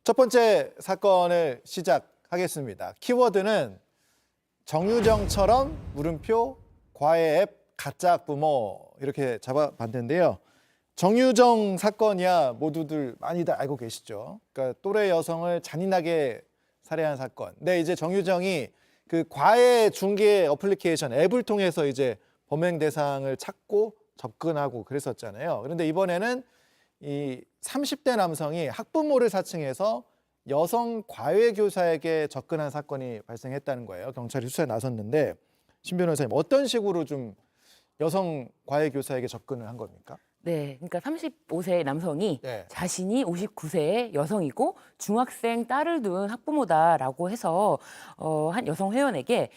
첫 번째 사건을 시작하겠습니다. 키워드는 정유정처럼 물음표 과외 앱 가짜 학부모 이렇게 잡아봤는데요. 정유정 사건이야 모두들 많이들 알고 계시죠. 그러니까 또래 여성을 잔인하게 살해한 사건. 근데 이제 정유정이 그 과외 중개 어플리케이션 앱을 통해서 이제 범행 대상을 찾고 접근하고 그랬었잖아요. 그런데 이번에는 이 30대 남성이 학부모를 사칭해서 여성 과외 교사에게 접근한 사건이 발생했다는 거예요. 경찰이 수사에 나섰는데 신 변호사님 어떤 식으로 좀 여성 과외 교사에게 접근을 한 겁니까? 네, 그러니까 35세 남성이 네. 자신이 59세의 여성이고 중학생 딸을 둔 학부모다라고 해서 한 여성 회원에게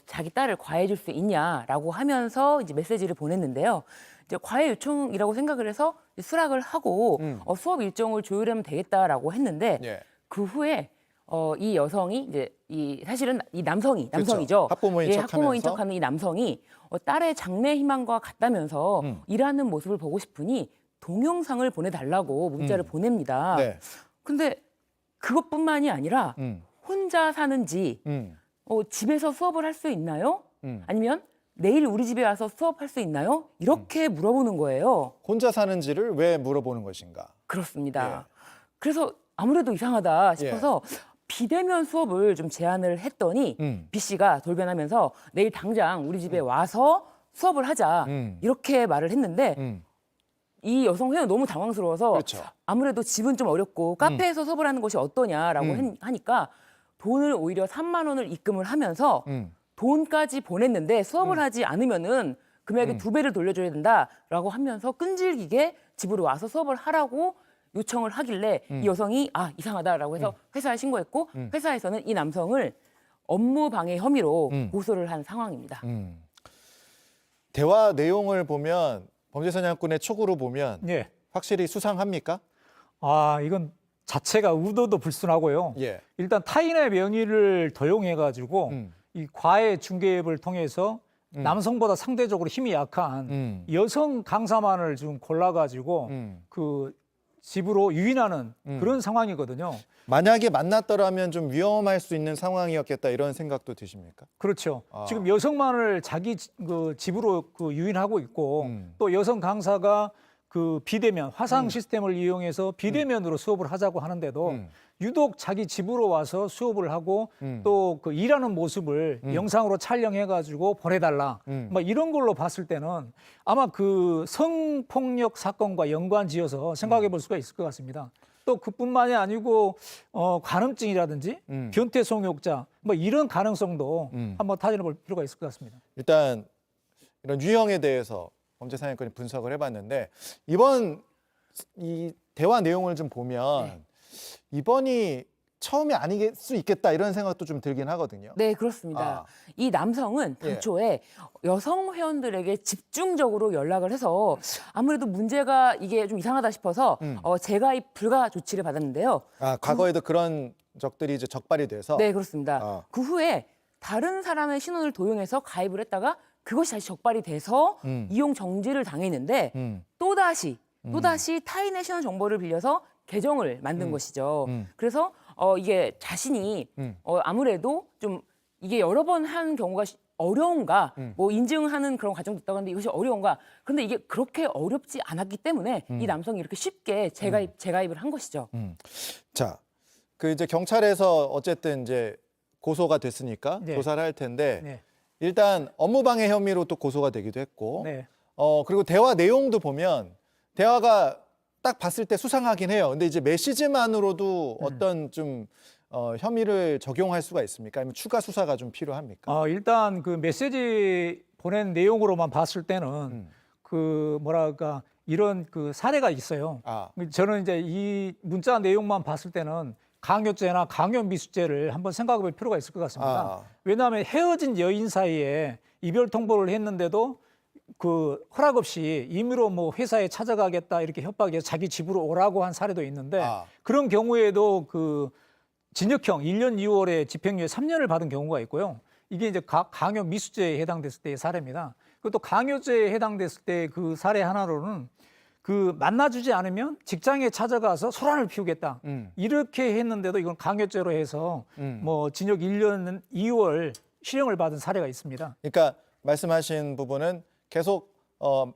자기 딸을 과외해 줄 수 있냐라고 하면서 이제 메시지를 보냈는데요. 이제 과외 요청이라고 생각을 해서 수락을 하고 수업 일정을 조율하면 되겠다라고 했는데 예. 그 후에 이 여성이 이제 사실은 이 남성이죠. 그렇죠. 학부모인 예, 척하면서. 학부모인 척하는 이 남성이 딸의 장래 희망과 같다면서 일하는 모습을 보고 싶으니 동영상을 보내달라고 문자를 보냅니다. 네. 근데 그것뿐만이 아니라 음. 혼자 사는지 음. 집에서 수업을 할 수 있나요? 음. 아니면 내일 우리 집에 와서 수업할 수 있나요? 이렇게 물어보는 거예요. 혼자 사는지를 왜 물어보는 것인가? 그렇습니다. 예. 그래서 아무래도 이상하다 싶어서 비대면 수업을 좀 제안을 했더니 B 씨가 돌변하면서 내일 당장 우리 집에 와서 수업을 하자 이렇게 말을 했는데 이 여성 회원이 너무 당황스러워서 그렇죠. 아무래도 집은 좀 어렵고 카페에서 수업을 하는 것이 어떠냐라고 하니까 돈을 오히려 3만 원을 입금을 하면서 돈까지 보냈는데 수업을 하지 않으면은 금액의 2배를 돌려줘야 된다라고 하면서 끈질기게 집으로 와서 수업을 하라고 요청을 하길래 이 여성이 이상하다라고 해서 회사에 신고했고 회사에서는 이 남성을 업무방해 혐의로 고소를 한 상황입니다. 대화 내용을 보면 범죄사냥꾼의 촉으로 보면 예. 확실히 수상합니까? 이건 자체가 의도도 불순하고요. 예. 일단 타인의 명의를 도용해가지고 이 과외 중개업을 통해서 남성보다 상대적으로 힘이 약한 여성 강사만을 지금 골라가지고 그 집으로 유인하는 그런 상황이거든요. 만약에 만났더라면 좀 위험할 수 있는 상황이었겠다 이런 생각도 드십니까? 그렇죠. 지금 여성만을 자기 그 집으로 그 유인하고 있고 또 여성 강사가 그 비대면 화상 시스템을 이용해서 비대면으로 수업을 하자고 하는데도 유독 자기 집으로 와서 수업을 하고 또 그 일하는 모습을 영상으로 촬영해 가지고 보내달라. 뭐 이런 걸로 봤을 때는 아마 그 성폭력 사건과 연관지어서 생각해 볼 수가 있을 것 같습니다. 또 그뿐만이 아니고 간음증이라든지 변태성욕자 뭐 이런 가능성도 한번 타진해 볼 필요가 있을 것 같습니다. 일단 이런 유형에 대해서 범죄사냥꾼이 분석을 해봤는데 이번 이 대화 내용을 좀 보면 이번이 처음이 아닐 수 있겠다 이런 생각도 좀 들긴 하거든요. 네, 그렇습니다. 이 남성은 당초에 여성 회원들에게 집중적으로 연락을 해서 아무래도 문제가 이게 좀 이상하다 싶어서 재가입 불가 조치를 받았는데요. 과거에도 그런 적들이 이제 적발이 돼서. 네, 그렇습니다. 그 후에 다른 사람의 신원을 도용해서 가입을 했다가 그것이 다시 적발이 돼서 이용 정지를 당했는데 또다시 타인의 신원 정보를 빌려서 계정을 만든 것이죠. 그래서 이게 자신이 아무래도 좀 이게 여러 번 한 경우가 어려운가, 뭐 인증하는 그런 과정도 있다고 하는데 이것이 어려운가. 그런데 이게 그렇게 어렵지 않았기 때문에 이 남성이 이렇게 쉽게 재가입을 한 것이죠. 자, 그 이제 경찰에서 어쨌든 이제 고소가 됐으니까 네. 조사를 할 텐데 네. 일단 업무방해 혐의로 또 고소가 되기도 했고 네. 그리고 대화 내용도 보면 대화가 딱 봤을 때 수상하긴 해요. 근데 이제 메시지만으로도 어떤 좀 혐의를 적용할 수가 있습니까? 아니면 추가 수사가 좀 필요합니까? 일단 그 메시지 보낸 내용으로만 봤을 때는 그 뭐랄까 이런 그 사례가 있어요. 저는 이제 이 문자 내용만 봤을 때는 강요죄나 강요미수죄를 한번 생각해 볼 필요가 있을 것 같습니다. 왜냐하면 헤어진 여인 사이에 이별 통보를 했는데도 그 허락 없이 임의로 뭐 회사에 찾아가겠다 이렇게 협박해서 자기 집으로 오라고 한 사례도 있는데 그런 경우에도 그 징역형 1년 2월에 집행유예 3년을 받은 경우가 있고요. 이게 이제 강요 미수죄에 해당됐을 때의 사례입니다. 그리고 또 강요죄에 해당됐을 때 그 사례 하나로는 그 만나주지 않으면 직장에 찾아가서 소란을 피우겠다. 이렇게 했는데도 이건 강요죄로 해서 뭐 징역 1년 2월 실형을 받은 사례가 있습니다. 그러니까 말씀하신 부분은 계속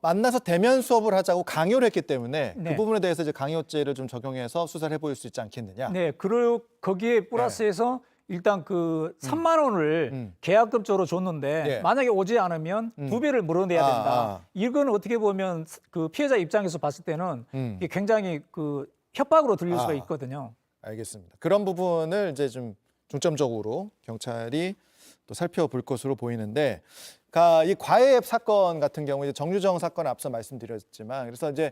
만나서 대면 수업을 하자고 강요를 했기 때문에 네. 그 부분에 대해서 이제 강요죄를 좀 적용해서 수사를 해볼 수 있지 않겠느냐. 네, 그리고 거기에 플러스해서 일단 그 3만 원을 계약금조로 줬는데 예. 만약에 오지 않으면 2배를 물어내야 된다. 아. 이건 어떻게 보면 그 피해자 입장에서 봤을 때는 이게 굉장히 그 협박으로 들릴 수가 있거든요. 알겠습니다. 그런 부분을 이제 좀 중점적으로 경찰이 또 살펴볼 것으로 보이는데, 그러니까 이 과외 앱 사건 같은 경우 이제 정유정 사건 앞서 말씀드렸지만, 그래서 이제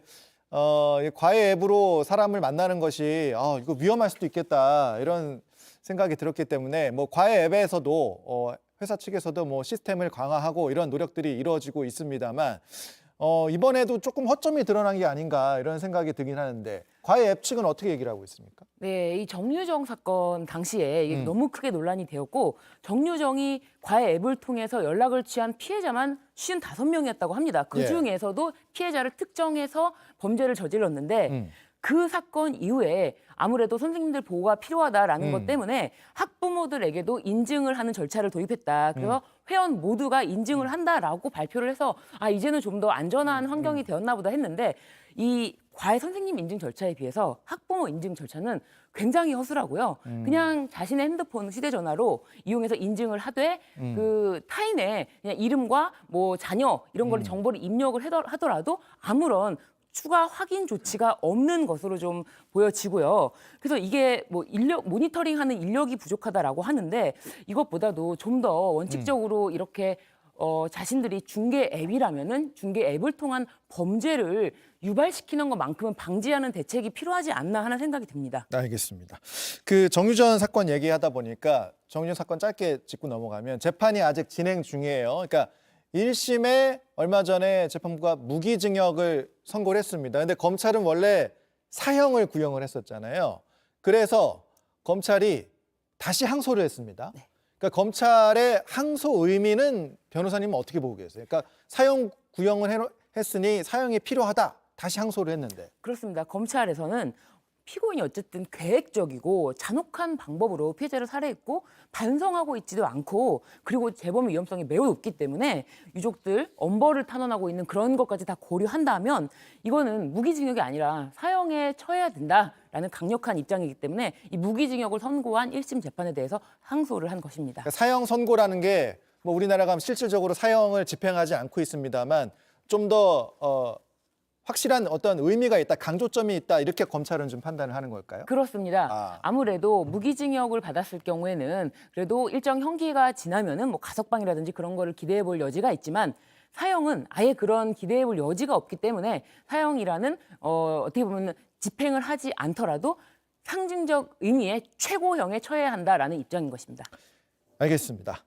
이 과외 앱으로 사람을 만나는 것이 이거 위험할 수도 있겠다 이런 생각이 들었기 때문에 뭐 과외 앱에서도 회사 측에서도 뭐 시스템을 강화하고 이런 노력들이 이루어지고 있습니다만 이번에도 조금 허점이 드러난 게 아닌가 이런 생각이 들긴 하는데 과외 앱 측은 어떻게 얘기를 하고 있습니까? 네, 이 정유정 사건 당시에 이게 너무 크게 논란이 되었고 정유정이 과외 앱을 통해서 연락을 취한 피해자만 55명이었다고 합니다. 그 예. 중에서도 피해자를 특정해서 범죄를 저질렀는데 그 사건 이후에 아무래도 선생님들 보호가 필요하다라는 것 때문에 학부모들에게도 인증을 하는 절차를 도입했다. 그래서 회원 모두가 인증을 한다라고 발표를 해서 이제는 좀 더 안전한 환경이 되었나 보다 했는데 이 과외 선생님 인증 절차에 비해서 학부모 인증 절차는 굉장히 허술하고요. 그냥 자신의 핸드폰, 휴대전화로 이용해서 인증을 하되 그 타인의 그냥 이름과 뭐 자녀 이런 거를 정보를 입력을 하더라도 아무런 추가 확인 조치가 없는 것으로 좀 보여지고요. 그래서 이게 뭐 모니터링하는 인력이 부족하다라고 하는데 이것보다도 좀 더 원칙적으로 이렇게 자신들이 중개 앱이라면은 중개 앱을 통한 범죄를 유발시키는 것만큼은 방지하는 대책이 필요하지 않나 하는 생각이 듭니다. 알겠습니다. 그 정유정 사건 얘기하다 보니까 정유정 사건 짧게 짚고 넘어가면 재판이 아직 진행 중이에요. 그러니까 1심에 얼마 전에 재판부가 무기징역을 선고를 했습니다. 근데 검찰은 원래 사형을 구형을 했었잖아요. 그래서 검찰이 다시 항소를 했습니다. 그러니까 검찰의 항소 의미는 변호사님은 어떻게 보고 계세요? 그러니까 사형 구형을 했으니 사형이 필요하다. 다시 항소를 했는데. 그렇습니다. 검찰에서는 피고인이 어쨌든 계획적이고 잔혹한 방법으로 피해자를 살해했고 반성하고 있지도 않고 그리고 재범의 위험성이 매우 높기 때문에 유족들 엄벌을 탄원하고 있는 그런 것까지 다 고려한다면 이거는 무기징역이 아니라 사형에 처해야 된다라는 강력한 입장이기 때문에 이 무기징역을 선고한 1심 재판에 대해서 항소를 한 것입니다. 그러니까 사형 선고라는 게 뭐 우리나라가 실질적으로 사형을 집행하지 않고 있습니다만 좀 더 확실한 어떤 의미가 있다, 강조점이 있다 이렇게 검찰은 좀 판단을 하는 걸까요? 그렇습니다. 아무래도 무기징역을 받았을 경우에는 그래도 일정 형기가 지나면은 뭐 가석방이라든지 그런 거를 기대해 볼 여지가 있지만 사형은 아예 그런 기대해 볼 여지가 없기 때문에 사형이라는 어떻게 보면 집행을 하지 않더라도 상징적 의미의 최고형에 처해야 한다라는 입장인 것입니다. 알겠습니다.